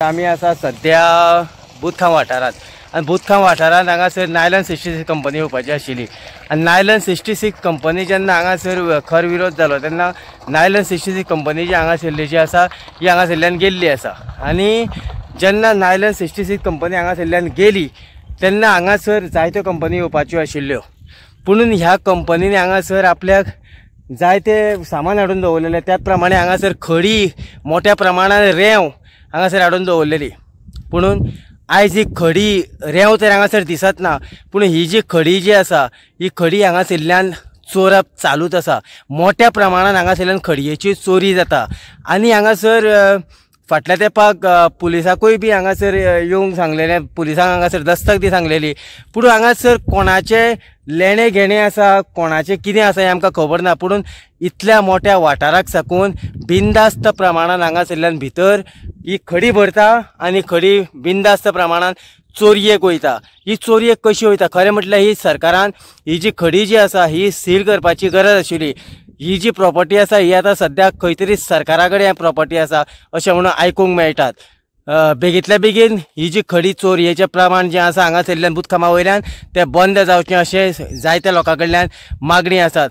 आमी आसा सध्या बुदखाम वाठारांत आनी बुदखाम वाठारांत हांगासर नायलन 66 कंपनी येवपाची आशिल्ली आनी नायलन 66 कंपनी जेन्ना हांगासर खर विरोध जालो तेन्ना नायलन 66 कंपनी जी हांगासरली जी आसा ही हांगासरल्यान गेल्ली आसा आनी जेन्ना नायलन 66 कंपनी हांगासरल्यान गेली तेन्ना हांगासर जायत्यो कंपनी येवपाच्यो आशिल्ल्यो पुणून ह्या कंपनीनी हांगासर आपल्याक जायते सामान हाडून दवरलेले त्याच प्रमाणे हांगासर खडी मोठ्या प्रमाणात रेंव हांगासर हाडून दवरलेली पुणून आयज ही खडी रेंव तर हांगासर दिसत ना पूण ही जी खडी जी आसा ही खडी हांगासरल्यान चोरप चालूच आसा मोठ्या प्रमाणात हांगासरल्यान खडयेची चोरी जाता आनी हांगासर फाटल्या तेंपाक पुलिसाकूय बी हांगासर येवंक सांगलेलें पुलिसांक हांगासर दस्तक दी सांगलेली पूण हांगासर कोणाचे लेणे घेणे आसा कोणाचें कितें आसा हें आमकां खबर ना पूण इतल्या मोठ्या वाठाराक साकून बिनदास्त प्रमाणात हांगासरल्यान भितर ही खडी भरता आनी खडी बिनदास्त प्रमाणात चोरयेक वयता ही चोरयेक कशी वयता खरें म्हटल्यार ही सरकारान ही जी खडी जी आसा ही सील करपाची गरज आशिल्ली ही जी प्रॉपर्टी आसा ही आतां सद्याक खंय तरी सरकारा कडेन प्रॉपर्टी आसा अशें म्हणून आयकूंक मेळटात बेगींतल्या बेगीन ही जी खडी चोरयेचें प्रमाण जें आसा हांगासरल्यान बुदखामा वयल्यान तें बंद जावचें अशें जायत्या लोकां कडल्यान मागणी आसात